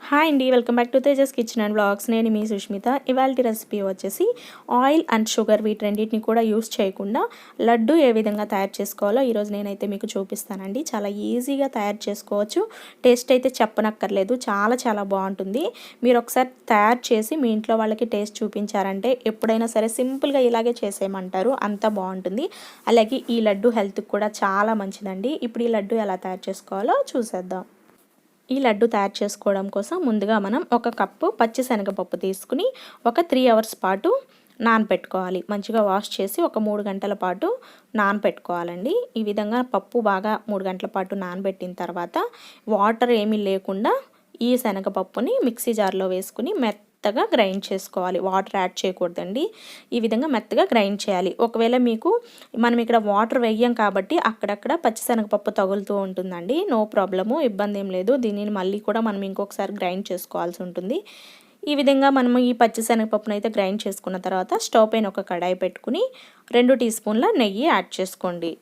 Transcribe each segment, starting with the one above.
Hi అండి, welcome back to Tejas kitchen and vlogs. నేను మీ సుష్మిత. ఇవాళ రెసిపీ వచ్చేసి ఆయిల్ అండ్ షుగర్ వీటి రెండింటిని కూడా యూస్ చేయకుండా లడ్డు ఏ విధంగా తయారు చేసుకోవాలో ఈరోజు నేనైతే మీకు చూపిస్తానండి. చాలా ఈజీగా తయారు చేసుకోవచ్చు. టేస్ట్ అయితే చెప్పనక్కర్లేదు, చాలా చాలా బాగుంటుంది. మీరు ఒకసారి తయారు చేసి మీ ఇంట్లో వాళ్ళకి టేస్ట్ చూపించారంటే ఎప్పుడైనా సరే సింపుల్గా ఇలాగే చేసేయమంటారు, అంత బాగుంటుంది. అలాగే ఈ లడ్డు హెల్త్కి కూడా చాలా మంచిదండి. ఇప్పుడు ఈ లడ్డు ఎలా తయారు చేసుకోవాలో చూసేద్దాం. ఈ లడ్డు తయారు చేసుకోవడం కోసం ముందుగా మనం ఒక కప్పు పచ్చిశనగపప్పు తీసుకుని ఒక 3 అవర్స్ పాటు నానబెట్టుకోవాలి. మంచిగా వాష్ చేసి ఒక 3 గంటల పాటు నానబెట్టుకోవాలండి. ఈ విధంగా పప్పు బాగా 3 గంటల పాటు నానబెట్టిన తర్వాత వాటర్ ఏమీ లేకుండా ఈ శనగపప్పుని మిక్సీ జార్లో వేసుకుని మెత్తగా గ్రైండ్ చేసుకోవాలి. వాటర్ యాడ్ చేయకూడదండి. ఈ విధంగా మెత్తగా గ్రైండ్ చేయాలి. ఒకవేళ మీకు మనం ఇక్కడ వాటర్ వేయం కాబట్టి అక్కడక్కడ పచ్చిశనగపప్పు తగులుతూ ఉంటుందండి. నో ప్రాబ్లము, ఇబ్బంది ఏం లేదు. దీనిని మళ్ళీ కూడా మనం ఇంకొకసారి గ్రైండ్ చేసుకోవాల్సి ఉంటుంది. ఈ విధంగా మనము ఈ పచ్చిశనగపప్పును అయితే గ్రైండ్ చేసుకున్న తర్వాత స్టవ్ పైన ఒక కడాయి పెట్టుకుని 2 టీ స్పూన్ల నెయ్యి యాడ్ చేసుకోండి.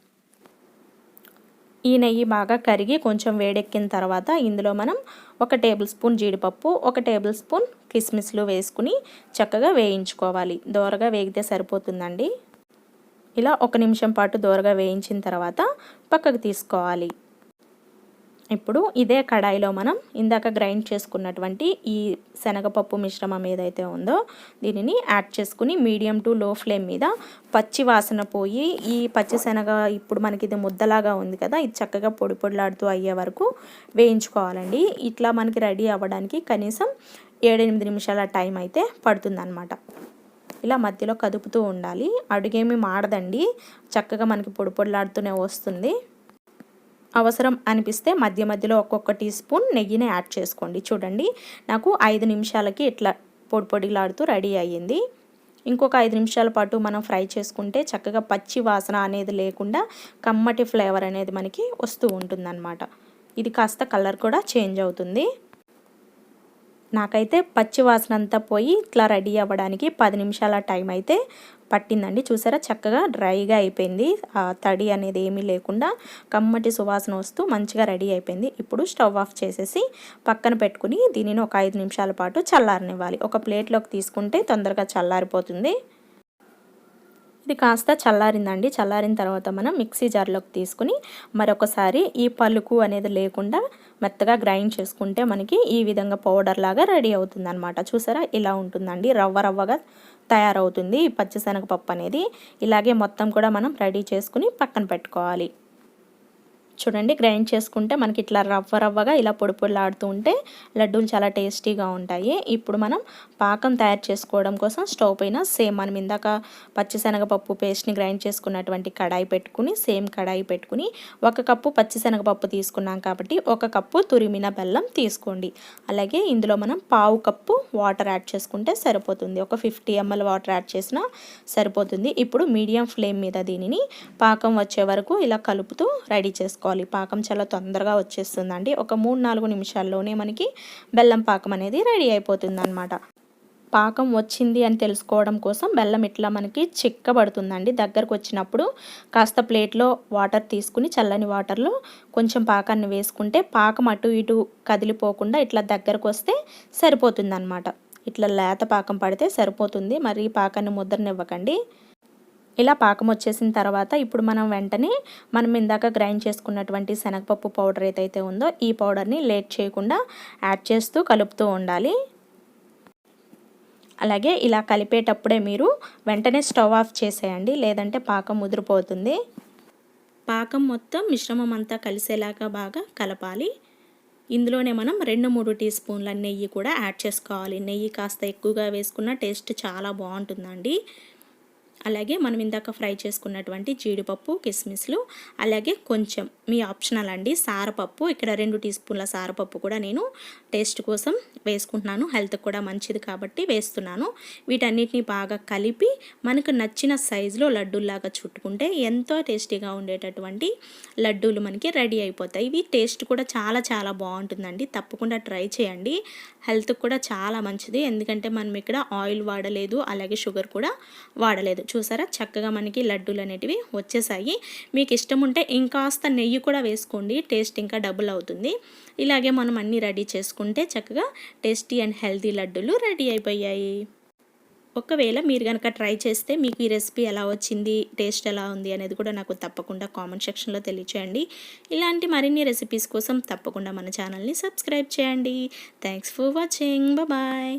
ఈ నెయ్యి బాగా కరిగి కొంచెం వేడెక్కిన తర్వాత ఇందులో మనం 1 టేబుల్ స్పూన్ జీడిపప్పు, 1 టేబుల్ స్పూన్ కిస్మిస్లు వేసుకుని చక్కగా వేయించుకోవాలి. దోరగా వేగితే సరిపోతుందండి. ఇలా 1 నిమిషం పాటు దోరగా వేయించిన తర్వాత పక్కకు తీసుకోవాలి. ఇప్పుడు ఇదే కడాయిలో మనం ఇందాక గ్రైండ్ చేసుకున్నటువంటి ఈ శనగపప్పు మిశ్రమం ఏదైతే ఉందో దీనిని యాడ్ చేసుకుని మీడియం టు లో ఫ్లేమ్ మీద పచ్చి వాసన పోయి ఈ పచ్చి శనగ ఇప్పుడు మనకి ఇది ముద్దలాగా ఉంది కదా, ఇది చక్కగా పొడి పొడిలాడుతూ అయ్యే వరకు వేయించుకోవాలండి. ఇట్లా మనకి రెడీ అవ్వడానికి కనీసం 7-8 నిమిషాల టైం అయితే పడుతుందన్నమాట. ఇలా మధ్యలో కదుపుతూ ఉండాలి. అడుగేమి మాడదండి, చక్కగా మనకి పొడి పొడిలాడుతూనే వస్తుంది. అవసరం అనిపిస్తే మధ్య మధ్యలో ఒక్కొక్క టీ స్పూన్ నెయ్యిని యాడ్ చేసుకోండి. చూడండి, నాకు 5 నిమిషాలకి ఇట్లా పొడి పొడిలాడుతూ రెడీ అయ్యింది. ఇంకొక 5 నిమిషాల పాటు మనం ఫ్రై చేసుకుంటే చక్కగా పచ్చి వాసన అనేది లేకుండా కమ్మటి ఫ్లేవర్ అనేది మనకి వస్తూ ఉంటుందన్నమాట. ఇది కాస్త కలర్ కూడా చేంజ్ అవుతుంది. నాకైతే పచ్చి వాసన అంతా పోయి ఇట్లా రెడీ అవ్వడానికి 10 నిమిషాల టైం అయితే పట్టిందండి. చూసారా, చక్కగా డ్రైగా అయిపోయింది. తడి అనేది ఏమీ లేకుండా కమ్మటి సువాసన వస్తూ మంచిగా రెడీ అయిపోయింది. ఇప్పుడు స్టవ్ ఆఫ్ చేసేసి పక్కన పెట్టుకుని దీనిని ఒక 5 నిమిషాల పాటు చల్లారనివ్వాలి. ఒక ప్లేట్లోకి తీసుకుంటే తొందరగా చల్లారిపోతుంది. ఇది కాస్త చల్లారిందండి. చల్లారిన తర్వాత మనం మిక్సీ జార్లోకి తీసుకుని మరొకసారి ఈ పలుకు అనేది లేకుండా మెత్తగా గ్రైండ్ చేసుకుంటే మనకి ఈ విధంగా పౌడర్ లాగా రెడీ అవుతుంది అనమాట. చూసారా, ఇలా ఉంటుందండి. రవ్వ రవ్వగా తయారవుతుంది ఈ పచ్చిశనగపప్పు అనేది. ఇలాగే మొత్తం కూడా మనం రెడీ చేసుకుని పక్కన పెట్టుకోవాలి. చూడండి, గ్రైండ్ చేసుకుంటే మనకి ఇట్లా రవ్వ రవ్వగా ఇలా పొడి పొడిలాడుతూ ఉంటే లడ్డూలు చాలా టేస్టీగా ఉంటాయి. ఇప్పుడు మనం పాకం తయారు చేసుకోవడం కోసం స్టవ్ పైన సేమ్ మనం ఇందాక పచ్చిశనగపప్పు పేస్ట్ని గ్రైండ్ చేసుకున్నటువంటి కడాయి పెట్టుకుని సేమ్ కడాయి పెట్టుకుని 1 కప్పు పచ్చిశనగపప్పు తీసుకున్నాం కాబట్టి 1 కప్పు తురిమిన బెల్లం తీసుకోండి. అలాగే ఇందులో మనం 1/2 కప్పు వాటర్ యాడ్ చేసుకుంటే సరిపోతుంది. ఒక 50 ml వాటర్ యాడ్ చేసినా సరిపోతుంది. ఇప్పుడు మీడియం ఫ్లేమ్ మీద దీనిని పాకం వచ్చే వరకు ఇలా కలుపుతూ రెడీ చేసుకోవాలి. పాకం చాలా తొందరగా వచ్చేస్తుందండి. ఒక 3-4 నిమిషాల్లోనే మనకి బెల్లం పాకం అనేది రెడీ అయిపోతుంది అనమాట. పాకం వచ్చింది అని తెలుసుకోవడం కోసం బెల్లం ఇట్లా మనకి చిక్కబడుతుందండి. దగ్గరకు వచ్చినప్పుడు కాస్త ప్లేట్లో వాటర్ తీసుకుని చల్లని వాటర్లో కొంచెం పాకాన్ని వేసుకుంటే పాకం అటు ఇటు కదిలిపోకుండా ఇట్లా దగ్గరకు వస్తే సరిపోతుందన్నమాట. ఇట్లా లేత పాకం పడితే సరిపోతుంది. మరి పాకాన్ని ముద్దరనివ్వకండి. ఇలా పాకం వచ్చేసిన తర్వాత ఇప్పుడు మనం వెంటనే మనం ఇందాక గ్రైండ్ చేసుకున్నటువంటి శనగపప్పు పౌడర్ ఏదైతే ఉందో ఈ పౌడర్ని లేట్ చేయకుండా యాడ్ చేస్తూ కలుపుతూ ఉండాలి. అలాగే ఇలా కలిపేటప్పుడే మీరు వెంటనే స్టవ్ ఆఫ్ చేసేయండి, లేదంటే పాకం ముదిరిపోతుంది. పాకం మొత్తం మిశ్రమం అంతా కలిసేలాగా బాగా కలపాలి. ఇందులోనే మనం 2-3 టీ స్పూన్ల నెయ్యి కూడా యాడ్ చేసుకోవాలి. నెయ్యి కాస్త ఎక్కువగా వేసుకున్న టేస్ట్ చాలా బాగుంటుందండి. అలాగే మనం ఇందాక ఫ్రై చేసుకున్నటువంటి జీడిపప్పు, కిస్మిస్లు, అలాగే కొంచెం మీ ఆప్షనల్ అండి సారపప్పు. ఇక్కడ 2 టీ స్పూన్ల సారపప్పు కూడా నేను టేస్ట్ కోసం వేసుకుంటున్నాను. హెల్త్కి కూడా మంచిది కాబట్టి వేస్తున్నాను. వీటన్నిటిని బాగా కలిపి మనకు నచ్చిన సైజులో లడ్డూల్లాగా చుట్టుకుంటే ఎంతో టేస్టీగా ఉండేటటువంటి లడ్డూలు మనకి రెడీ అయిపోతాయి. ఇవి టేస్ట్ కూడా చాలా చాలా బాగుంటుందండి. తప్పకుండా ట్రై చేయండి. హెల్త్కి కూడా చాలా మంచిది. ఎందుకంటే మనం ఇక్కడ ఆయిల్ వాడలేదు, అలాగే షుగర్ కూడా వాడలేదు. చూసారా చక్కగా మనకి లడ్డూలు అనేటివి వచ్చేసాయి. మీకు ఇష్టం ఉంటే ఇంకాస్త నెయ్యి కూడా వేసుకోండి, టేస్ట్ ఇంకా డబుల్ అవుతుంది. ఇలాగే మనం అన్నీ రెడీ చేసుకుంటే చక్కగా టేస్టీ అండ్ హెల్తీ లడ్డూలు రెడీ అయిపోయాయి. ఒకవేళ మీరు కనుక ట్రై చేస్తే మీకు ఈ రెసిపీ ఎలా వచ్చింది, టేస్ట్ ఎలా ఉంది అనేది కూడా నాకు తప్పకుండా కామెంట్ సెక్షన్లో తెలియచేయండి. ఇలాంటి మరిన్ని రెసిపీస్ కోసం తప్పకుండా మన ఛానల్ని సబ్స్క్రైబ్ చేయండి. Thanks for watching. బాయ్.